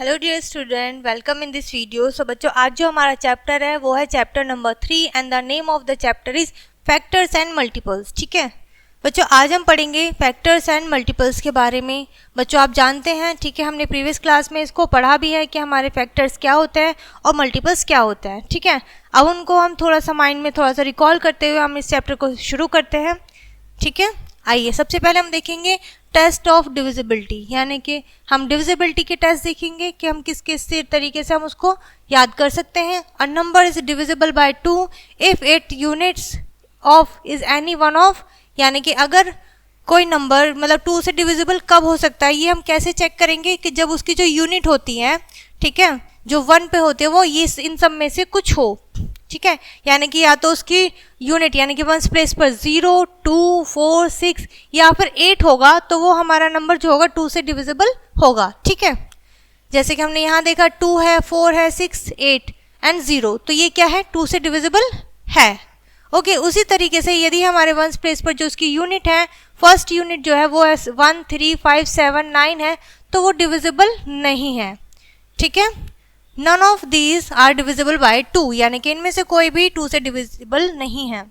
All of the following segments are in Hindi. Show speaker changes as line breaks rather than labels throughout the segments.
Hello dear student, welcome in this video. So बच्चों, आज जो हमारा चैप्टर है वो है chapter number 3 and the name of the chapter is factors and multiples. ठीक है बच्चों, आज हम पढ़ेंगे फैक्टर्स एंड मल्टीपल्स के बारे में। बच्चों आप जानते हैं, ठीक है, हमने प्रीवियस क्लास में इसको पढ़ा भी है कि हमारे फैक्टर्स क्या होते हैं और मल्टीपल्स क्या होते हैं। ठीक है, अब उनको हम थोड़ा सा माइंड में थोड़ा सा रिकॉल करते हुए हम इस चैप्टर को शुरू करते हैं। ठीक है, आइए सबसे पहले हम देखेंगे टेस्ट ऑफ डिविजिबिलिटी, यानी कि हम डिविजिबिलिटी के टेस्ट देखेंगे कि हम किस किस तरीके से हम उसको याद कर सकते हैं। अ number is divisible by 2 if it units of is any one of, यानी कि अगर कोई नंबर मतलब 2 से डिविजिबल कब हो सकता है, ये हम कैसे चेक करेंगे कि जब उसकी जो यूनिट होती है, ठीक है, जो 1 पे होते हैं वो ये इन सब में से कुछ हो। ठीक है, यानी कि या तो उसकी यूनिट यानी कि वंस प्लेस पर 0, 2, 4, 6 या फिर 8 होगा तो वो हमारा नंबर जो होगा 2 से डिविजिबल होगा। ठीक है, जैसे कि हमने यहाँ देखा 2 है, 4 है, 6, 8 एंड 0, तो ये क्या है, 2 से डिविजिबल है। ओके, उसी तरीके से यदि हमारे वंस प्लेस पर जो उसकी यूनिट है, फर्स्ट यूनिट जो है वो 1, 3, 5, 7, 9 है, तो वो डिविजिबल नहीं है। ठीक है, none of these are divisible by 2, यानी कि इनमें से कोई भी 2 से डिविजिबल नहीं है।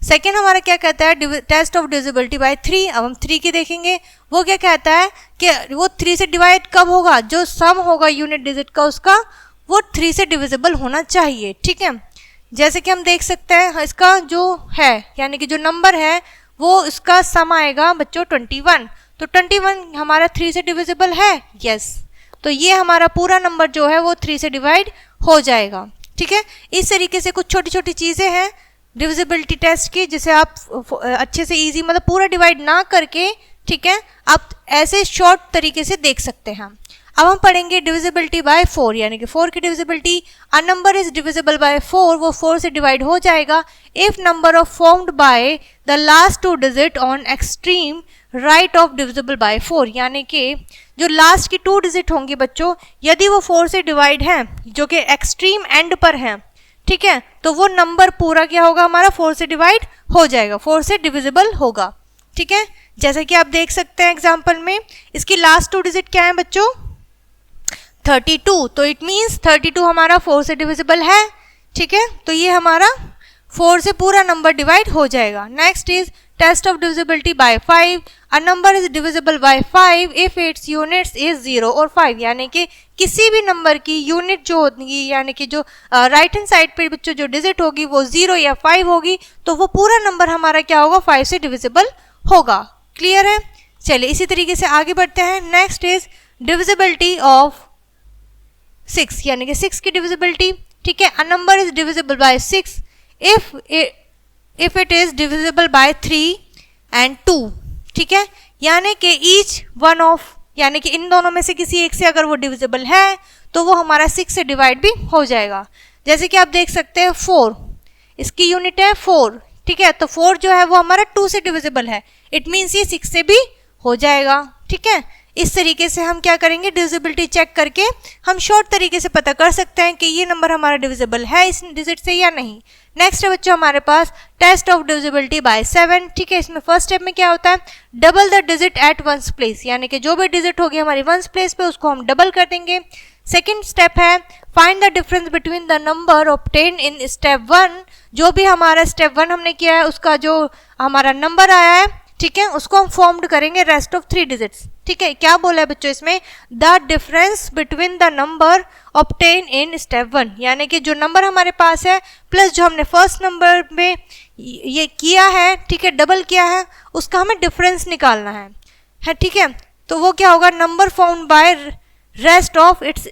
सेकेंड हमारा क्या कहता है, टेस्ट ऑफ डिविजिबिलिटी बाय 3। अब हम 3 की देखेंगे, वो क्या कहता है कि वो 3 से डिवाइड कब होगा, जो सम होगा यूनिट डिजिट का उसका वो 3 से डिविजिबल होना चाहिए। ठीक है, जैसे कि हम देख सकते हैं इसका जो है यानी कि जो नंबर है वो इसका सम आएगा बच्चों 21, तो 21 हमारा 3 से डिविजिबल है, यस, तो ये हमारा पूरा नंबर जो है वो 3 से डिवाइड हो जाएगा। ठीक है, इस तरीके से कुछ छोटी छोटी चीज़ें हैं डिविजिबिलिटी टेस्ट की जिसे आप अच्छे से इजी मतलब पूरा डिवाइड ना करके, ठीक है, आप ऐसे शॉर्ट तरीके से देख सकते हैं। अब हम पढ़ेंगे डिविजिबिलिटी बाय 4, यानी कि 4 की divisibility. A number is divisible bye 4, वो 4 से डिवाइड हो जाएगा if number of formed by the last 2 digit on extreme right of divisible by 4, यानी कि जो लास्ट की 2 डिजिट होंगी बच्चों, यदि वो 4 से डिवाइड हैं जो कि एक्सट्रीम एंड पर हैं, ठीक है, तो वो नंबर पूरा क्या होगा हमारा 4 से डिवाइड हो जाएगा, 4 से डिविजिबल होगा। ठीक है, जैसे कि आप देख सकते हैं एग्जाम्पल में इसकी लास्ट 2 डिजिट क्या है बच्चों, 32, तो इट मीन्स 32 हमारा 4 से डिविजिबल है। ठीक है, तो ये हमारा 4 से पूरा नंबर डिवाइड हो जाएगा। Next is test of divisibility by 5। A number is divisible by 5 if its units is 0 और 5, यानी कि किसी भी नंबर की यूनिट जो होगी यानी कि जो राइट हैंड साइड पे बच्चों जो डिजिट होगी वो 0 या 5 होगी, तो वो पूरा नंबर हमारा क्या होगा 5 से डिविजिबल होगा। क्लियर है, चलिए इसी तरीके से आगे बढ़ते हैं। नेक्स्ट इज डिविजिबिलिटी ऑफ 6, यानी कि 6 की डिविजिबिलिटी। ठीक है, a number is divisible bye 6 if it is divisible bye 3 and 2। ठीक है, यानी कि ईच वन ऑफ, यानी कि इन दोनों में से किसी एक से अगर वो डिविजिबल है तो वो हमारा 6 से डिवाइड भी हो जाएगा। जैसे कि आप देख सकते हैं 4, इसकी यूनिट है 4, ठीक है, तो 4 जो है वो हमारा 2 से डिविजिबल है, इट मीन्स ये 6 से भी हो जाएगा। ठीक है, इस तरीके से हम क्या करेंगे, डिविजिबिलिटी चेक करके हम शॉर्ट तरीके से पता कर सकते हैं कि ये नंबर हमारा डिविजिबल है इस डिजिट से या नहीं। नेक्स्ट है बच्चों हमारे पास टेस्ट ऑफ डिविजिबिलिटी बाय 7। ठीक है, इसमें फर्स्ट स्टेप में क्या होता है, double the digit at ones place, यानी कि जो भी डिजिट होगी हमारी वंस प्लेस पे उसको हम डबल कर देंगे। सेकेंड स्टेप है find the difference between the number obtain in step 1, जो भी हमारा स्टेप 1 हमने किया है उसका जो हमारा नंबर आया है, ठीक है, उसको हम फॉर्म्ड करेंगे रेस्ट ऑफ 3 डिजिट्स। ठीक है, क्या बोला है बच्चों इसमें, the difference between the number obtain in step 1, यानी कि जो नंबर हमारे पास है प्लस जो हमने फर्स्ट नंबर में ये किया है, ठीक है, डबल किया है, उसका हमें डिफरेंस निकालना है। ठीक है, तो वो क्या होगा, number found by rest of its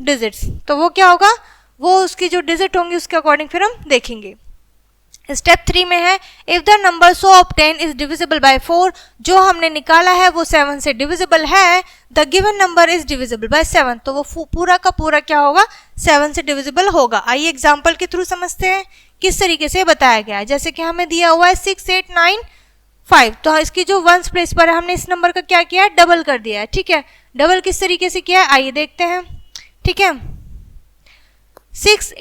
digits, तो वो क्या होगा, वो उसकी जो डिजिट होंगी उसके अकॉर्डिंग फिर हम देखेंगे। स्टेप 3 में है if the number so obtain is divisible bye 4, जो हमने निकाला है वो 7 से डिविजिबल है, the given number is divisible bye 7, तो वो पूरा का पूरा क्या होगा 7 से डिविजिबल होगा। आइए एग्जांपल के थ्रू समझते हैं किस तरीके से बताया गया है। जैसे कि हमें दिया हुआ है 6, 8, 9, 5, तो इसकी जो वंस प्लेस पर है हमने इस नंबर का क्या किया है, डबल कर दिया है। ठीक है, डबल किस तरीके से किया है आइए देखते हैं। ठीक है, 6,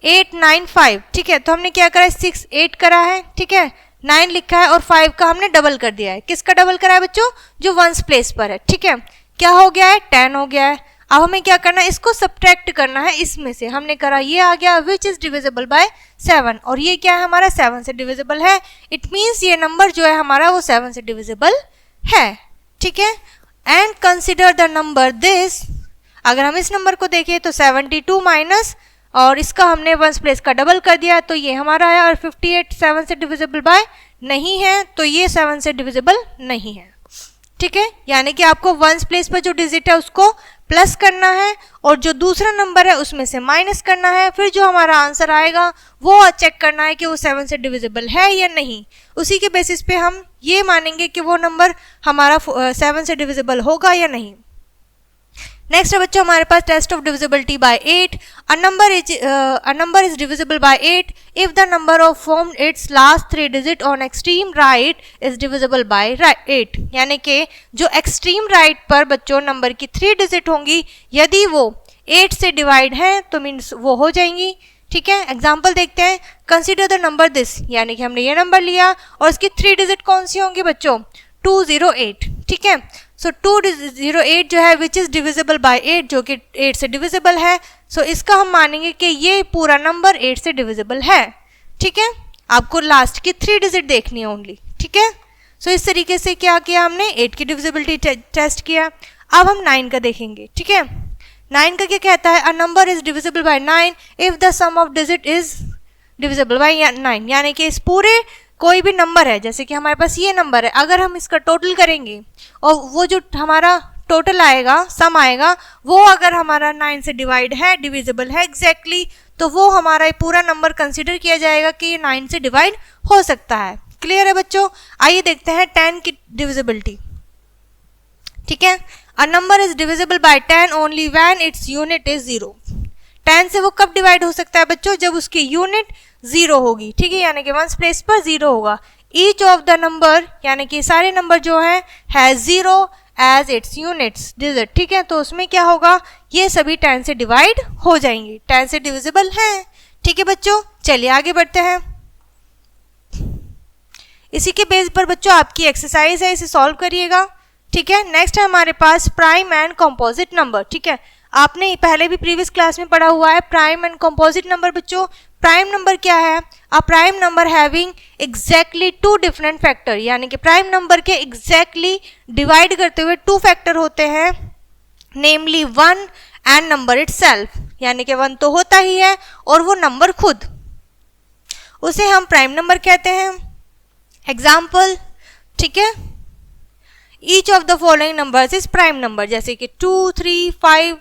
8, 9, 5, ठीक है, तो हमने क्या करा है 6, 8 करा है, ठीक है, 9 लिखा है और 5 का हमने डबल कर दिया है। किसका डबल करा है बच्चों, जो वंस प्लेस पर है। ठीक है, क्या हो गया है, 10 हो गया है। अब हमें क्या करना है, इसको सब्ट्रैक्ट करना है इसमें से। हमने करा ये आ गया विच इज डिविजिबल बाय 7 और ये क्या है हमारा 7 से डिविजिबल है। इट मीन्स ये नंबर जो है हमारा वो 7 से डिविजिबल है। ठीक है, and consider the number this, अगर हम इस नंबर को देखें तो 72 माइनस और इसका हमने वंस प्लेस का डबल कर दिया तो ये हमारा है, और 58 7 से डिविजिबल बाय नहीं है तो ये 7 से डिविजिबल नहीं है। ठीक है, यानी कि आपको वंस प्लेस पर जो डिजिट है उसको प्लस करना है और जो दूसरा नंबर है उसमें से माइनस करना है, फिर जो हमारा आंसर आएगा वो चेक करना है कि वो 7 से डिविजिबल है या नहीं। उसी के बेसिस पे हम ये मानेंगे कि वो नंबर हमारा 7 से डिविजिबल होगा या नहीं। नेक्स्ट है बच्चों हमारे पास test of divisibility by 8। A number is divisible by 8 if the number of formed its last 3 digit on extreme right is divisible by 8। यानी कि जो एक्सट्रीम राइट पर बच्चों नंबर की 3 डिजिट होंगी, यदि वो 8 से डिवाइड है तो मीन्स वो हो जाएंगी। ठीक है, एग्जाम्पल देखते हैं। कंसिडर द नंबर दिस, यानी कि हमने ये नंबर लिया और इसकी 3 डिजिट कौन सी होंगी बच्चों, 208। ठीक है, सो 208 जो है विच इज डिविजिबल बाय 8, जो कि 8 से डिविजिबल है। सो इसका हम मानेंगे कि ये पूरा नंबर 8 से डिविजिबल है। ठीक है, आपको लास्ट की 3 डिजिट देखनी है ओनली। ठीक है, सो इस तरीके से क्या किया हमने, 8 की डिविजिबिलिटी टेस्ट किया। अब हम 9 का देखेंगे। ठीक है, 9 का क्या कहता है, a number is divisible by 9 if the sum of digit is divisible by 9। यानी कि इस पूरे कोई भी नंबर है, जैसे कि हमारे पास ये नंबर है, अगर हम इसका टोटल करेंगे और वो जो हमारा टोटल आएगा, सम आएगा, वो अगर हमारा 9 से डिवाइड है, डिविजिबल है एग्जैक्टली, तो वो हमारा पूरा नंबर कंसीडर किया जाएगा कि ये 9 से डिवाइड हो सकता है। क्लियर है बच्चों? आइए देखते हैं 10 की डिविजिबिलिटी। ठीक है, a number is divisible bye 10 only when its unit is 0। 10 से वो कब डिवाइड हो सकता है बच्चों, जब उसकी यूनिट 0 होगी। ठीक है, यानी कि वंस प्लेस पर 0 होगा। ईच ऑफ द नंबर, यानी कि सारे नंबर जो है 0 एज इट्स यूनिट्स डिजिट। ठीक है, तो उसमें क्या होगा, ये सभी 10 से डिवाइड हो जाएंगे, 10 से डिविजिबल हैं। ठीक है बच्चों, चलिए आगे बढ़ते हैं। इसी के बेस पर बच्चों आपकी एक्सरसाइज है, इसे सॉल्व करिएगा। ठीक है, नेक्स्ट है हमारे पास प्राइम एंड कंपोजिट नंबर। ठीक है, आपने पहले भी प्रीवियस क्लास में पढ़ा हुआ है प्राइम एंड कंपोजिट नंबर। बच्चों प्राइम नंबर क्या है, a prime number having exactly 2 different factor, यानी कि प्राइम नंबर के एग्जैक्टली डिवाइड करते हुए 2 फैक्टर होते हैं, नेमली 1 एंड नंबर इटसेल्फ, यानी कि 1 तो होता ही है और वो नंबर खुद, उसे हम प्राइम नंबर कहते हैं। एग्जाम्पल, ठीक है, each of the following numbers is prime number, जैसे कि 2, 3, 5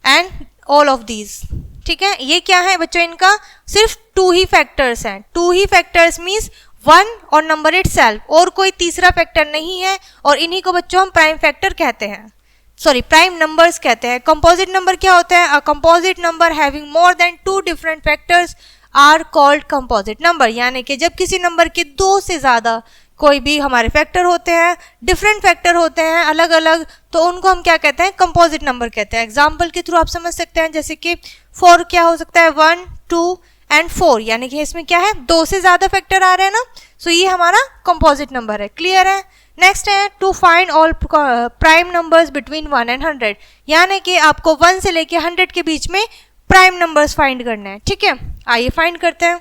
एंड ऑल ऑफ दीज। ठीक है, ये क्या है बच्चों, इनका सिर्फ 2 ही फैक्टर्स हैं। 2 ही फैक्टर्स मीन्स 1 और नंबर इटसेल्फ, और कोई तीसरा फैक्टर नहीं है, और इन्हीं को बच्चों हम प्राइम फैक्टर कहते हैं, सॉरी प्राइम नंबर्स कहते हैं। कंपोजिट नंबर क्या होता है, a composite number having more than 2 different factors are called composite number, यानी कि जब किसी नंबर के 2 से ज़्यादा कोई भी हमारे फैक्टर होते हैं, डिफरेंट फैक्टर होते हैं अलग अलग, तो उनको हम क्या कहते हैं, कंपोजिट नंबर कहते हैं। एग्जाम्पल के थ्रू आप समझ सकते हैं, जैसे कि 4 क्या हो सकता है, 1, 2 एंड 4, यानी कि इसमें क्या है, 2 से ज़्यादा फैक्टर आ रहे हैं ना, सो ये हमारा कंपोजिट नंबर है। क्लियर है? नेक्स्ट है to find all prime numbers between 1 and 100, यानी कि आपको 1 से लेके 100 के बीच में प्राइम नंबर्स फाइंड करना है। ठीक है, आइए फाइंड करते हैं।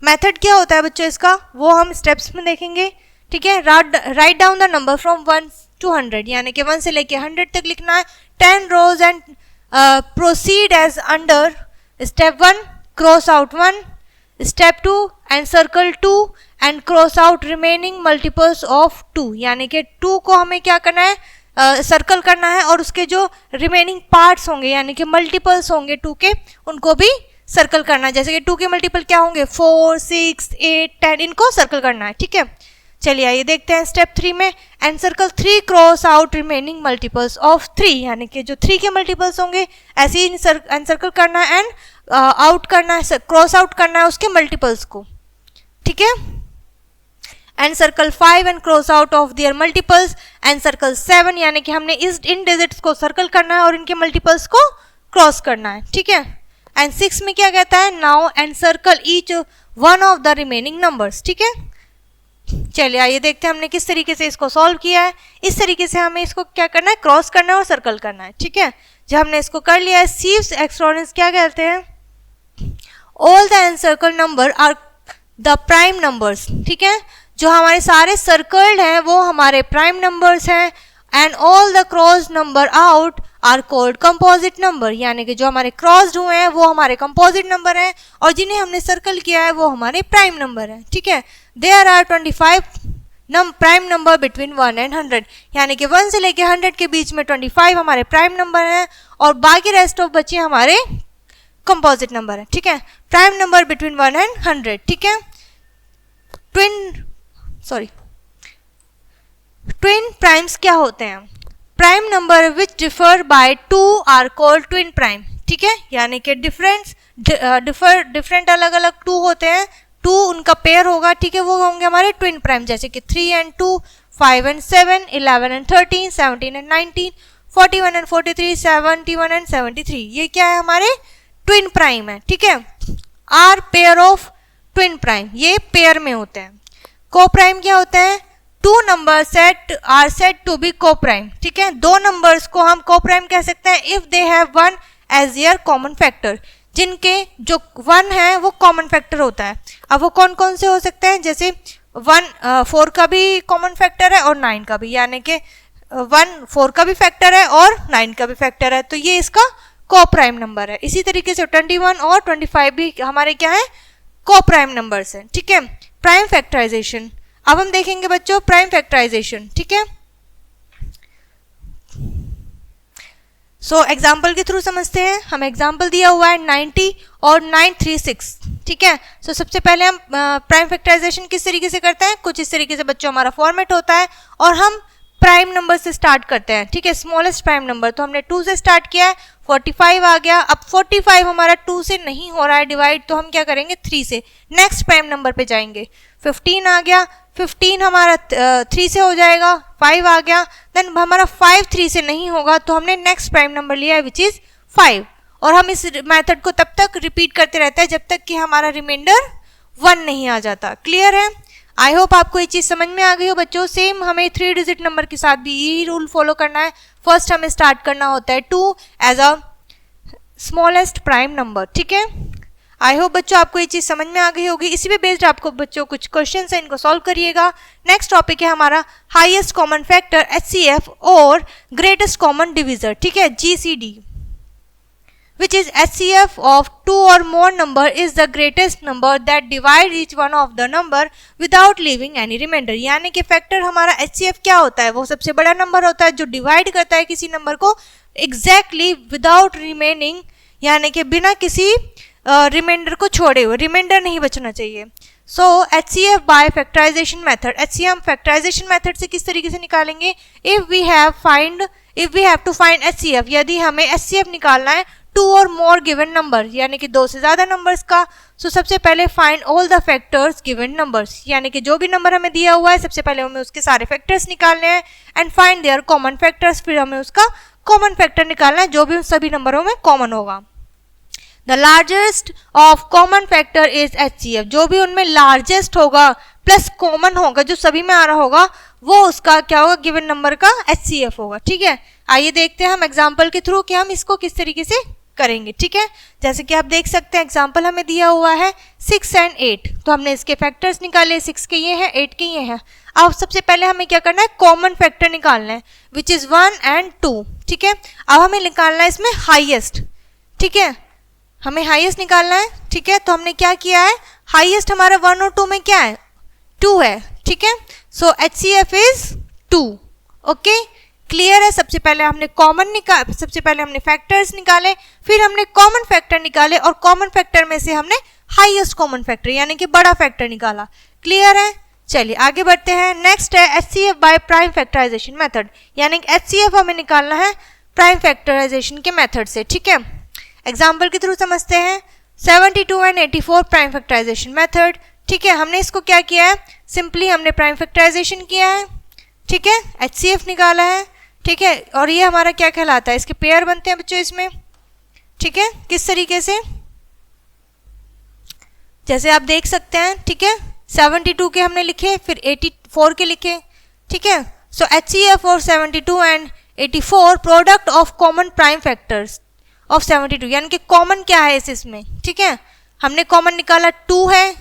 मेथड क्या होता है बच्चों इसका, वो हम स्टेप्स में देखेंगे। ठीक है, write down the number from 1 to 100, यानी कि 1 से लेके 100 तक लिखना है। 10 rows and proceed as under. Step 1 cross out 1, step 2 and circle 2 and cross out remaining multiples of 2, यानी कि 2 को हमें क्या करना है, सर्कल करना है, और उसके जो रिमेनिंग पार्ट्स होंगे यानी कि मल्टीपल्स होंगे 2 के, उनको भी सर्कल करना है। जैसे कि 2 के मल्टीपल क्या होंगे, 4, 6, 8, 10, इनको सर्कल करना है। ठीक है, चलिए आइए देखते हैं स्टेप 3 में। And circle 3 cross out remaining multiples of 3, यानी कि जो 3 के मल्टीपल्स होंगे ऐसे ही सर्कल करना है, एंड आउट करना है, क्रॉस आउट करना है उसके मल्टीपल्स को। ठीक है, and circle 5 and cross out of their multiples, and circle 7, यानी कि हमने इन डिजिट्स को सर्कल करना है और इनके मल्टीपल्स को क्रॉस करना है। ठीक है, एंड 6 में क्या कहता है, now and circle each one of the remaining numbers. ठीक है, चलिए आइए देखते हैं हमने किस तरीके से इसको सॉल्व किया है। इस तरीके से हमें इसको क्या करना है, क्रॉस करना है और सर्कल करना है। ठीक है, जब हमने इसको कर लिया है, सीव्स एक्सपोनेंट्स क्या कहते हैं, all the encircled number are the prime numbers. ठीक है, जो हमारे सारे सर्कल्ड हैं वो हमारे प्राइम नंबर्स हैं। And all the crossed number out are called composite number, यानी कि जो हमारे क्रॉस्ड हुए हैं वो हमारे कंपोजिट नंबर हैं और जिन्हें हमने सर्कल किया है वो हमारे प्राइम नंबर हैं। ठीक है, there are 25 prime number between 1 and 100, यानी कि 1 से लेके 100 के बीच में 25 हमारे प्राइम नंबर हैं और बाकी रेस्ट ऑफ बचे हमारे कंपोजिट नंबर है। ठीक है, प्राइम नंबर बिटवीन 1 एंड 100। ठीक है, ट्विन प्राइम्स क्या होते हैं, prime number which differ by 2 are called twin prime. ठीक है, यानी कि डिफरेंट अलग अलग 2 होते हैं, 2 उनका पेयर होगा। ठीक है, वो होंगे हमारे ट्विन प्राइम, जैसे कि 3 and 2, 5 and 7, 11 and 13, 17 and 19, 41 and 43, 71 and 73। ये क्या है, हमारे ट्विन प्राइम है। ठीक है, are pair of twin prime, ये पेयर में होते हैं। को प्राइम क्या होता है, 2 number set are set to be coprime. ठीक है, 2 नंबर्स को हम को प्राइम कह सकते हैं if they have 1 as their common factor, जिनके जो 1 है वो कॉमन फैक्टर होता है। अब वो कौन कौन से हो सकते हैं, जैसे 4 का भी कॉमन फैक्टर है और 9 का भी, यानी कि 1 4 का भी फैक्टर है और 9 का भी फैक्टर है, तो ये इसका को प्राइम नंबर है। इसी तरीके से 21 और 25 भी हमारे क्या है, को प्राइम नंबर्स हैं। ठीक है, प्राइम फैक्टराइजेशन, अब हम देखेंगे बच्चों प्राइम फैक्टराइजेशन। ठीक है, सो एग्जाम्पल के थ्रू समझते हैं। हम एग्जाम्पल दिया हुआ है 90 और 936। ठीक है, सो सबसे पहले हम प्राइम फैक्टराइजेशन किस तरीके से करते हैं, कुछ इस तरीके से बच्चों हमारा फॉर्मेट होता है और हम प्राइम नंबर से स्टार्ट करते हैं। ठीक है, स्मॉलेस्ट प्राइम नंबर, तो हमने 2 से स्टार्ट किया है, 45 आ गया। अब 45 हमारा 2 से नहीं हो रहा है डिवाइड, तो हम क्या करेंगे, 3 से नेक्स्ट प्राइम नंबर पे जाएंगे। 15 आ गया, 15 हमारा 3 से हो जाएगा, 5 आ गया, देन हमारा 5 3 से नहीं होगा, तो हमने नेक्स्ट प्राइम नंबर लिया है विच इज 5, और हम इस मेथड को तब तक रिपीट करते रहते हैं जब तक कि हमारा रिमाइंडर 1 नहीं आ जाता। क्लियर है, आई होप आपको ये चीज़ समझ में आ गई हो बच्चों। सेम हमें 3 डिजिट नंबर के साथ भी यही रूल फॉलो करना है। फर्स्ट हमें स्टार्ट करना होता है 2 as a smallest prime number. ठीक है, आई होप बच्चों आपको ये चीज़ समझ में आ गई होगी। इसी पे बेस्ड आपको बच्चों कुछ क्वेश्चन है, इनको सॉल्व करिएगा। नेक्स्ट टॉपिक है हमारा हाईएस्ट कॉमन फैक्टर HCF और ग्रेटेस्ट कॉमन डिविजर। ठीक है, GCD, which is HCF of 2 or more number is the greatest number that divide each one of the number without leaving any remainder। यानी कि फैक्टर हमारा HCF क्या होता है, वो सबसे बड़ा नंबर होता है जो डिवाइड करता है किसी नंबर को एग्जैक्टली विदाउट रिमेनिंग, यानी कि बिना किसी रिमाइंडर को छोड़े हुए, रिमाइंडर नहीं बचना चाहिए। So HCF by factorization method, HCF हम फैक्टराइजेशन मेथड से किस तरीके से निकालेंगे, if we have to find HCF, यदि हमें HCF निकालना है 2 और मोर गिवन नंबर, यानी कि 2 से ज़्यादा नंबर्स का। सो सबसे पहले find all the factors given numbers, यानी कि जो भी नंबर हमें दिया हुआ है सबसे पहले हमें उसके सारे फैक्टर्स निकालने हैं। And find their common factors, फिर हमें उसका कॉमन फैक्टर निकालना है जो भी उन सभी नंबरों में कॉमन होगा। The largest of common factor is HCF, जो भी उनमें लार्जेस्ट होगा प्लस कॉमन होगा जो सभी में आ रहा होगा वो उसका क्या होगा, गिवन नंबर का HCF होगा। ठीक है, आइए देखते हैं हम एग्जाम्पल के थ्रू कि हम इसको किस तरीके से करेंगे। ठीक है, जैसे कि आप देख सकते हैं एग्जाम्पल हमें दिया हुआ है 6 एंड 8, तो हमने इसके फैक्टर्स निकाले, 6 के ये हैं, 8 के ये हैं। अब सबसे पहले हमें क्या करना है, कॉमन फैक्टर निकालना है विच इज 1 एंड 2। ठीक है, अब हमें निकालना है इसमें हाईएस्ट। ठीक है, हमें हाईएस्ट निकालना है। ठीक है, तो हमने क्या किया है, हाईएस्ट हमारा 1 और 2 में क्या है, 2 है। ठीक है, सो HCF इज 2। ओके, क्लियर है। सबसे पहले हमने फैक्टर्स निकाले, फिर हमने कॉमन फैक्टर निकाले और कॉमन फैक्टर में से हमने हाईएस्ट कॉमन फैक्टर यानी कि बड़ा फैक्टर निकाला। क्लियर है, चलिए आगे बढ़ते हैं। नेक्स्ट है HCF by prime factorisation method, यानी कि HCF हमें निकालना है प्राइम फैक्टराइजेशन के मेथड से। ठीक है, एग्जाम्पल के थ्रू समझते हैं। 72 एंड 84 प्राइम फैक्टराइजेशन मेथड। ठीक है, हमने इसको क्या किया है, सिंपली हमने प्राइम फैक्टराइजेशन किया है। ठीक है, HCF निकाला है। ठीक है, और ये हमारा क्या कहलाता है, इसके पेयर बनते हैं बच्चों इसमें। ठीक है, किस तरीके से, जैसे आप देख सकते हैं। ठीक है, 72 के हमने लिखे, फिर 84 के लिखे, ठीक है। सो HCF और 72 and 84 product of common prime factors of 72, यानी कि कॉमन क्या है इसमें, ठीक है। हमने कॉमन निकाला 2 है,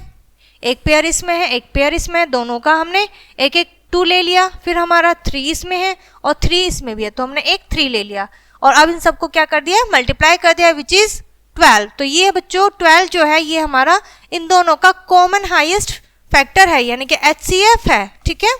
एक पेयर इसमें है, एक पेयर इसमें है, दोनों का हमने एक एक 2 ले लिया, फिर हमारा 3 इसमें है और 3 इसमें भी है, तो हमने एक 3 ले लिया और अब इन सबको क्या कर दिया, मल्टीप्लाई कर दिया, विच इज 12। तो ये बच्चों 12 जो है ये हमारा इन दोनों का कॉमन हाईएस्ट फैक्टर है, यानी कि HCF है, ठीक है।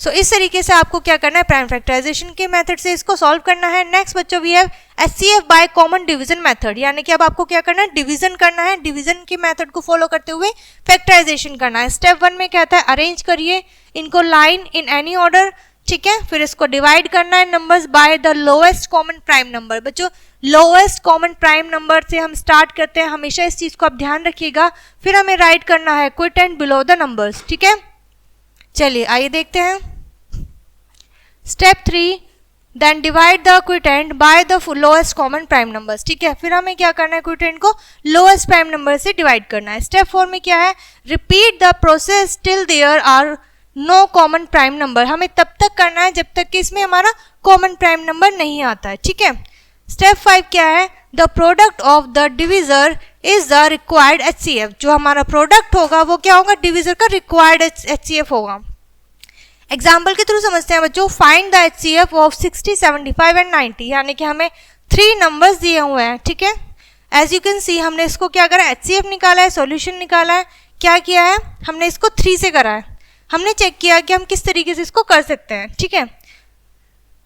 सो इस तरीके से आपको क्या करना है, प्राइम फैक्टराइजेशन के मेथड से इसको सॉल्व करना है। नेक्स्ट बच्चों we have HCF by common division method, यानी कि अब आपको क्या करना है, डिवीजन करना है, डिवीजन के मेथड को फॉलो करते हुए फैक्टराइजेशन करना है। स्टेप 1 में कहता है अरेंज करिए इनको लाइन इन एनी ऑर्डर, ठीक है। फिर इसको डिवाइड करना है numbers by the lowest common prime number. बच्चों लोएस्ट कॉमन प्राइम नंबर से हम स्टार्ट करते हैं, हमेशा इस चीज को आप ध्यान रखिएगा। फिर हमें राइट करना है क्विटेंट बिलो द नंबर्स, ठीक है। चलिए आइए देखते हैं step 3, then divide the quotient by the lowest common prime numbers, ठीक है। फिर हमें क्या करना है, क्विटेंट को लोएस्ट प्राइम नंबर से डिवाइड करना है। स्टेप 4 में क्या है, repeat the process till there are no common prime number, हमें तब तक करना है जब तक कि इसमें हमारा कॉमन प्राइम नंबर नहीं आता है, ठीक है। स्टेप 5 क्या है, the product of the divisor is the required HCF, जो हमारा प्रोडक्ट होगा वो क्या होगा, डिविजर का रिक्वायर्ड HCF होगा। एग्जाम्पल के थ्रू समझते हैं बच्चों, find the HCF of 60, 75 and 90, यानी कि हमें 3 नंबर्स दिए हुए हैं, ठीक है। एज यू कैन सी हमने इसको क्या करा, HCF निकाला है, सॉल्यूशन निकाला है, क्या किया है, हमने इसको 3 से करा है, हमने चेक किया कि हम किस तरीके से इसको कर सकते हैं, ठीक है।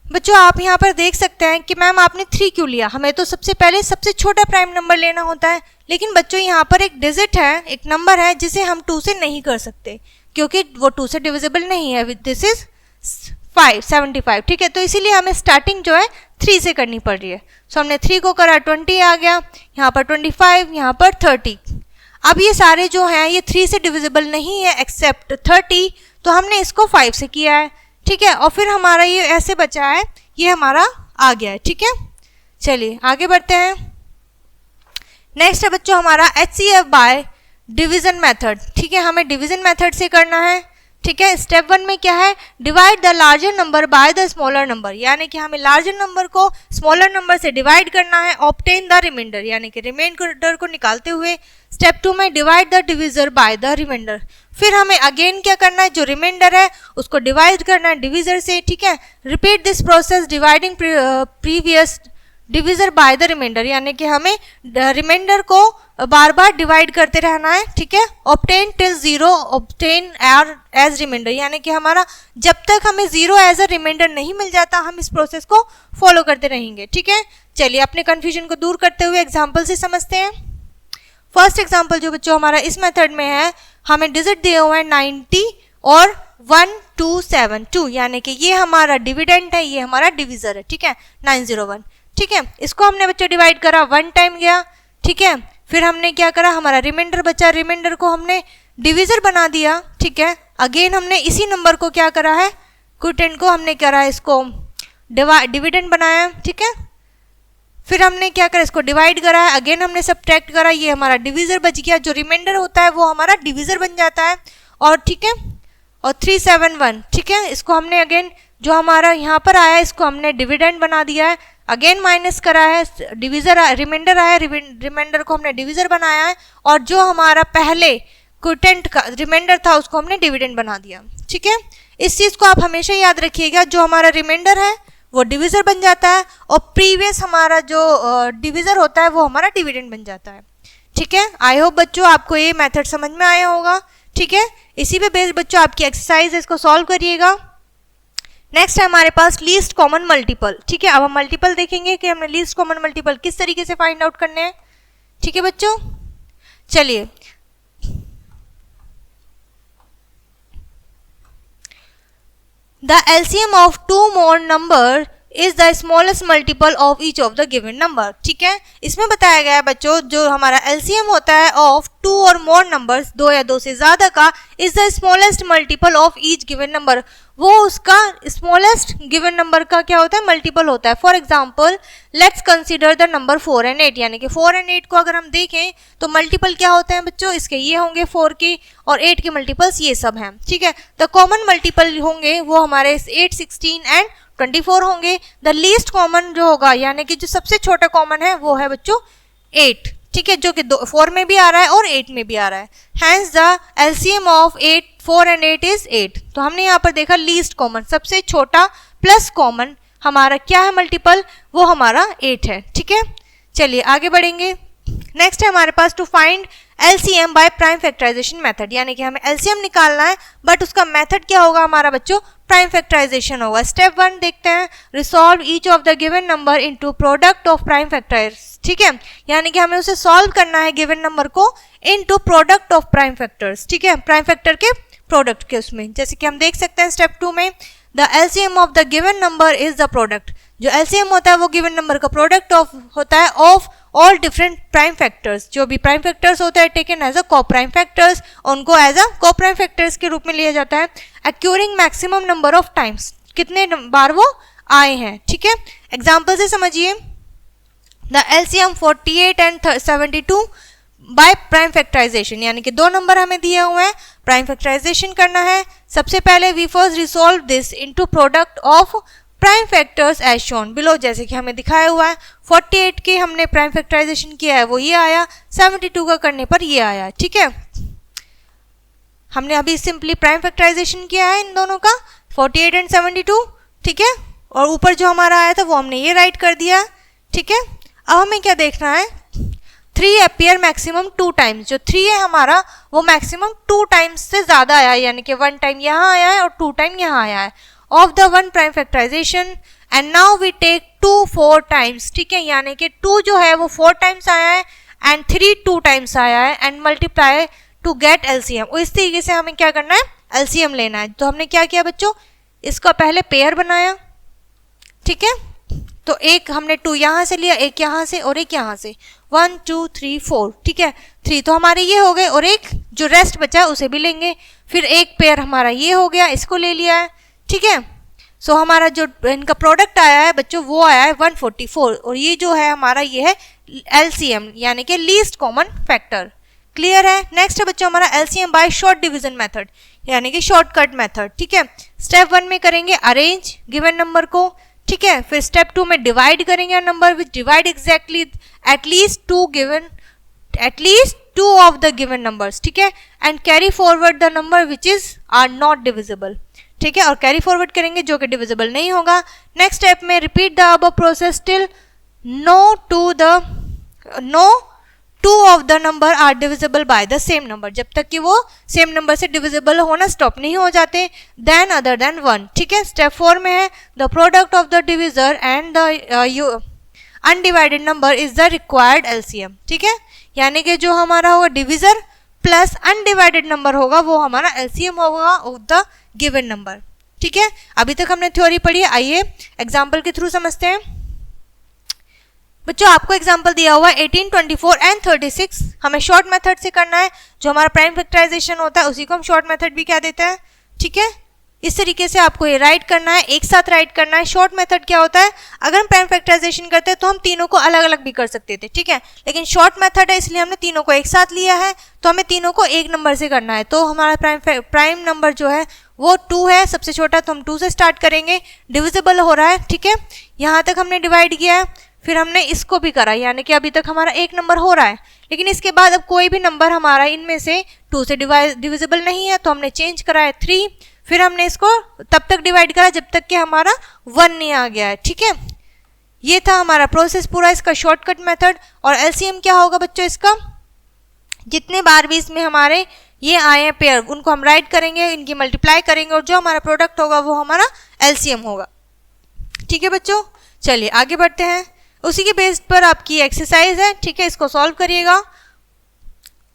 बच्चों आप यहाँ पर देख सकते हैं कि मैम आपने 3 क्यों लिया, हमें तो सबसे पहले सबसे छोटा प्राइम नंबर लेना होता है, लेकिन बच्चों यहाँ पर एक डिजिट है, एक नंबर है जिसे हम 2 से नहीं कर सकते क्योंकि वो 2 से डिविजिबल नहीं है, दिस इज 75, ठीक है। तो इसीलिए हमें स्टार्टिंग जो है 3 से करनी पड़ रही है। सो हमने 3 को करा, 20 आ गया, यहाँ पर 25, यहाँ पर 30। अब ये सारे जो हैं ये 3 से डिविजिबल नहीं है एक्सेप्ट 30, तो हमने इसको 5 से किया है, ठीक है। और फिर हमारा ये ऐसे बचा है, ये हमारा आ गया है, ठीक है। चलिए आगे बढ़ते हैं। नेक्स्ट है बच्चों हमारा HCF बाय डिवीजन मेथड, ठीक है, हमें डिवीजन मेथड से करना है, ठीक है। स्टेप 1 में क्या है, divide the larger number by the smaller number, यानी कि हमें लार्जर नंबर को स्मॉलर नंबर से डिवाइड करना है, ऑब्टेन द रिमाइंडर, यानी कि रिमाइंडर को निकालते हुए। स्टेप 2 में divide the divisor by the remainder, फिर हमें अगेन क्या करना है, जो रिमाइंडर है उसको डिवाइड करना है डिविजर से, ठीक है। Repeat this process dividing previous divisor by the remainder, यानी कि हमें रिमाइंडर को बार बार डिवाइड करते रहना है, ठीक है। Obtain till 0 obtain as remainder, यानी कि हमारा जब तक हमें 0 एज अ रिमाइंडर नहीं मिल जाता हम इस प्रोसेस को फॉलो करते रहेंगे, ठीक है। चलिए अपने कंफ्यूजन को दूर करते हुए एग्जाम्पल से समझते हैं। फर्स्ट एग्जाम्पल जो बच्चों हमारा इस मेथड में है, हमें डिजिट दिए हुए हैं 90 और 1272, यानी कि ये हमारा डिविडेंड है, ये हमारा डिविजर है, ठीक है, 901, ठीक है। इसको हमने बच्चों डिवाइड करा, 1 टाइम गया, ठीक है। फिर हमने क्या करा, हमारा रिमाइंडर बचा, रिमाइंडर को हमने डिविजर बना दिया, ठीक है। अगेन हमने इसी नंबर को क्या करा है, क्विटेंट को हमने करा इसको डिविडेंड बनाया, ठीक है। फिर हमने क्या करा, इसको डिवाइड करा है, अगेन हमने सब्ट्रैक्ट करा, ये हमारा डिविजर बच गया, जो रिमाइंडर होता है वो हमारा डिविजर बन जाता है, और ठीक है। और 371, ठीक है, इसको हमने अगेन जो हमारा यहाँ पर आया इसको हमने डिविडेंड बना दिया है, अगेन माइनस करा है, डिविजर रिमाइंडर आया, रिमाइंडर को हमने डिविजर बनाया है, और जो हमारा पहले क्विटेंट का रिमाइंडर था उसको हमने डिविडेंड बना दिया, ठीक है। इस चीज़ को आप हमेशा याद रखिएगा, जो हमारा रिमाइंडर है वो डिविजर बन जाता है और प्रीवियस हमारा जो डिविजर होता है वो हमारा डिविडेंड बन जाता है, ठीक है। आई होप बच्चों आपको ये मेथड समझ में आया होगा, ठीक है। इसी पे बेस्ड बच्चों आपकी एक्सरसाइज है, इसको सॉल्व करिएगा। नेक्स्ट है हमारे पास लीस्ट कॉमन मल्टीपल, ठीक है। अब हम मल्टीपल देखेंगे कि हमने लीस्ट कॉमन मल्टीपल किस तरीके से फाइंड आउट करने हैं, ठीक है बच्चों। चलिए The LCM of two more number is the smallest multiple of each of the given number. ठीक है, इसमें बताया गया है बच्चों जो हमारा एलसीएम होता है ऑफ 2 और मोर नंबर्स, 2 या 2 से ज्यादा का, is the smallest multiple of each given number, वो उसका स्मॉलेस्ट गिवन नंबर का क्या होता है, मल्टीपल होता है। For example let's consider the number 4 and 8, यानी कि 4 एंड 8 को अगर हम देखें तो मल्टीपल क्या होते हैं बच्चों, इसके ये होंगे 4 के, और 8 के मल्टीपल्स ये सब हैं। ठीक है, द कॉमन मल्टीपल होंगे वो हमारे 8, 16 एंड 24 होंगे। द लीस्ट कॉमन जो होगा, यानी कि जो सबसे छोटा कॉमन है वो है बच्चों 8। ठीक है, जो कि 4 में भी आ रहा है और 8 में भी आ रहा है। Hence the LCM of 4 and 8 is 8। तो हमने यहाँ पर देखा लीस्ट कॉमन, सबसे छोटा प्लस कॉमन हमारा क्या है मल्टीपल, वो हमारा 8 है। ठीक है, चलिए आगे बढ़ेंगे। नेक्स्ट है हमारे पास to find LCM by prime factorisation method, यानी कि हमें एलसीएम निकालना है बट उसका मेथड क्या होगा हमारा बच्चों, प्राइम फैक्टराइजेशन होगा। स्टेप 1 देखते हैं, resolve each of the given number into product of prime factors. ठीक है, यानी कि हमें उसे सॉल्व करना है गिवन नंबर को into product of prime factors. ठीक है, प्राइम फैक्टर के प्रोडक्ट के उसमें, जैसे कि हम देख सकते हैं स्टेप 2 में, the LCM of the given number is the product. जो एलसीएम होता है वो गिवन नंबर का प्रोडक्ट ऑफ होता है of all different prime factors. जो भी प्राइम फैक्टर्स होते हैं टेकन एज अ को प्राइम फैक्टर्स, उनको एज अ को प्राइम फैक्टर्स के रूप में लिया जाता है। Occurring maximum number of times, कितने बार वो आए हैं। ठीक है, एग्जाम्पल से समझिए, the LCM 48 and 72 by prime factorization, यानी कि 2 नंबर हमें दिए हुए हैं, प्राइम फैक्टराइजेशन करना है। सबसे पहले we first resolve this into product of prime factors as shown below, जैसे कि हमें दिखाया हुआ है। 48 के हमने प्राइम फैक्टराइजेशन किया है वो ये आया, 72 का करने पर ये आया। ठीक है, हमने अभी सिंपली प्राइम फैक्टराइजेशन किया है इन दोनों का, 48 एंड 72। ठीक है, और ऊपर जो हमारा आया था वो हमने ये राइट कर दिया। ठीक है, अब हमें क्या देखना है, 3 अपीयर मैक्सिमम 2 टाइम्स, जो 3 है हमारा वो मैक्सिमम 2 टाइम्स से ज्यादा आया है, यानी कि 1 टाइम यहाँ आया है और 2 टाइम यहाँ आया है of the 1 prime factorization. And now we take 2 4 times. ठीक है, यानी कि 2 जो है वो 4 टाइम्स आया है एंड 3 2 टाइम्स आया है, and multiply to get LCM. इस तरीके से हमें क्या करना है, एलसीएम लेना है। तो हमने क्या किया बच्चों, इसका पहले पेयर बनाया। ठीक है, तो एक हमने 2 यहाँ से लिया, एक यहाँ से और एक यहाँ से, 1 2 3 4। ठीक है, 3 तो हमारे ये हो गए और एक जो रेस्ट बचा है उसे भी लेंगे। फिर एक पेयर हमारा ये हो गया, इसको ले लिया है। ठीक है, सो हमारा जो इनका प्रोडक्ट आया है बच्चों वो आया है 144, और ये जो है हमारा ये है एलसीएम, यानी कि लीस्ट कॉमन फैक्टर। क्लियर है। नेक्स्ट है बच्चों हमारा LCM bye short division method, यानी कि शॉर्टकट मेथड। ठीक है, स्टेप 1 में करेंगे अरेंज गिवन नंबर को। ठीक है, फिर स्टेप 2 में डिवाइड करेंगे number which divide exactly at least 2 of the given numbers. ठीक है, and carry forward the number which is are not divisible. ठीक है, और कैरी फॉरवर्ड करेंगे जो कि डिविजिबल नहीं होगा। नेक्स्ट स्टेप में repeat the above process till no 2 of the number are divisible by the same number, जब तक कि वो सेम नंबर से डिविजिबल होना स्टॉप नहीं हो जाते, देन अदर देन 1। ठीक है, स्टेप 4 में है the product of the divisor and the undivided number is the required LCM. ठीक है, यानी कि जो हमारा होगा डिविजर प्लस अनडिवाइडेड नंबर होगा वो हमारा एलसीएम होगा ऑफ द गिवन नंबर। ठीक है, अभी तक हमने थ्योरी पढ़ी है, आइए एग्जाम्पल के थ्रू समझते हैं। बच्चों आपको एग्जाम्पल दिया हुआ है 18, 24 एंड 36, हमें शॉर्ट मेथड से करना है। जो हमारा प्राइम फैक्टराइजेशन होता है उसी को हम शॉर्ट मेथड भी क्या देते हैं। ठीक है, इस तरीके से आपको ये राइट करना है, एक साथ राइट करना है। शॉर्ट मेथड क्या होता है, अगर हम प्राइम फैक्टराइजेशन करते हैं तो हम तीनों को अलग अलग भी कर सकते थे। ठीक है, लेकिन शॉर्ट मेथड है इसलिए हमने तीनों को एक साथ लिया है, तो हमें तीनों को एक नंबर से करना है। तो हमारा प्राइम नंबर जो है वो 2 है, सबसे छोटा, तो हम 2 से स्टार्ट करेंगे। डिविजिबल हो रहा है। ठीक है, यहाँ तक हमने डिवाइड किया है, फिर हमने इसको भी करा, यानी कि अभी तक हमारा एक नंबर हो रहा है। लेकिन इसके बाद अब कोई भी नंबर हमारा इनमें से 2 से डिविजिबल नहीं है, तो हमने चेंज करा है 3। फिर हमने इसको तब तक डिवाइड करा जब तक कि हमारा 1 नहीं आ गया है। ठीक है, ये था हमारा प्रोसेस पूरा इसका शॉर्टकट मेथड। और एलसीएम क्या होगा बच्चों, इसका जितने बार भी इसमें हमारे ये आए हैं पेयर उनको हम राइट करेंगे, इनकी मल्टीप्लाई करेंगे और जो हमारा प्रोडक्ट होगा वो हमारा एलसीएम होगा। ठीक है बच्चों, चलिए आगे बढ़ते हैं। उसी के बेस पर आपकी एक्सरसाइज है। ठीक है, इसको सॉल्व करिएगा।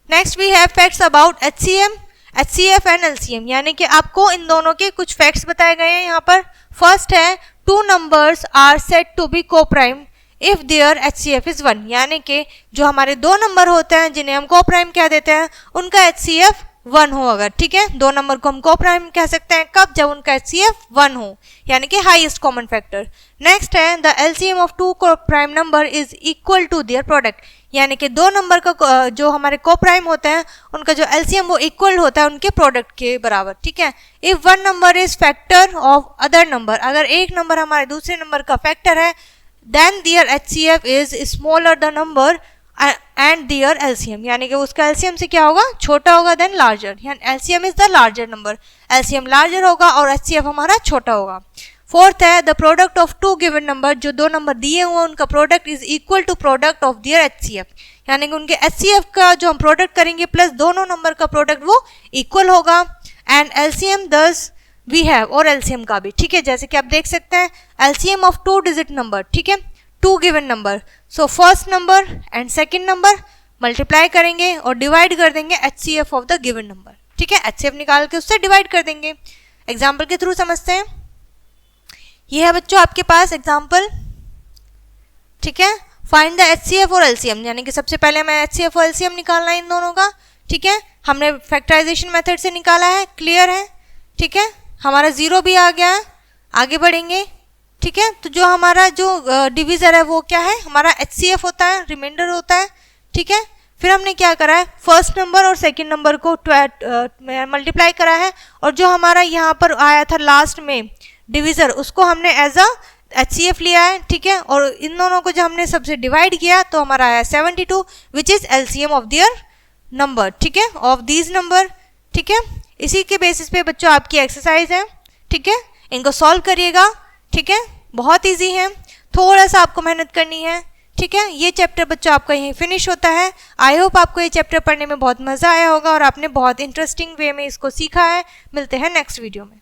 Next we have facts about HCM, HCF and LCM, यानी कि आपको इन दोनों के कुछ फैक्ट्स बताए गए हैं यहाँ पर। फर्स्ट है two numbers are said to be coprime if their HCF is 1, यानी कि जो हमारे दो नंबर होते हैं जिन्हें हम को-प्राइम कह देते हैं उनका HCF 1 हो अगर, ठीक है। दो नंबर को हम को-प्राइम कह सकते हैं कब, जब उनका HCF 1 हो, यानी कि हाईएस्ट कॉमन फैक्टर। नेक्स्ट है the LCM of two coprime number is equal to their product, यानी कि दो नंबर का जो हमारे को-प्राइम होते हैं उनका जो LCM वो इक्वल होता है उनके प्रोडक्ट के बराबर, ठीक है। If one number is factor of other number, अगर एक नंबर हमारे दूसरे नंबर का फैक्टर है, then their HCF is smaller the number and their LCM, यानी कि उसका LCM से क्या होगा, छोटा होगा than larger, यानी LCM is the larger number, LCM larger होगा और HCF हमारा छोटा होगा। फोर्थ है the product of two given number, जो दो नंबर दिए हुए हैं उनका product is equal to product of their HCF, यानी कि उनके HCF का जो हम प्रोडक्ट करेंगे प्लस दोनों नंबर का प्रोडक्ट वो इक्वल होगा। एंड LCM दस वी हैव, और LCM का भी, ठीक है, जैसे कि आप देख सकते हैं LCM of two digit number, ठीक है, two given number, so first number and second number multiply करेंगे और डिवाइड कर देंगे HCF of the given number, ठीक है, HCF निकाल के उससे डिवाइड कर देंगे। एग्जाम्पल के थ्रू समझते हैं। ये है बच्चों आपके पास एग्जाम्पल, ठीक है। फाइंड द HCF और LCM, यानी कि सबसे पहले हमें HCF और LCM निकालना है इन दोनों का, ठीक है। हमने फैक्टराइजेशन मेथड से निकाला है, क्लियर है, ठीक है। हमारा 0 भी आ गया, आगे बढ़ेंगे, ठीक है। तो जो हमारा जो डिविजर है वो क्या है, हमारा HCF होता है, रिमाइंडर होता है, ठीक है। फिर हमने क्या करा है, फर्स्ट नंबर और सेकंड नंबर को मल्टीप्लाई करा है, और जो हमारा यहाँ पर आया था लास्ट में डिविजर उसको हमने एज अ HCF लिया है, ठीक है। और इन दोनों को जब हमने सबसे डिवाइड किया तो हमारा आया 72 which is LCM of their number, ठीक है, ऑफ दीज नंबर, ठीक है। इसी के बेसिस पे बच्चों आपकी एक्सरसाइज है, ठीक है, इनको सॉल्व करिएगा, ठीक है, बहुत इजी है, थोड़ा सा आपको मेहनत करनी है, ठीक है। ये चैप्टर बच्चों आपका यहीं फिनिश होता है। आई होप आपको ये चैप्टर पढ़ने में बहुत मज़ा आया होगा और आपने बहुत इंटरेस्टिंग वे में इसको सीखा है। मिलते हैं नेक्स्ट वीडियो में।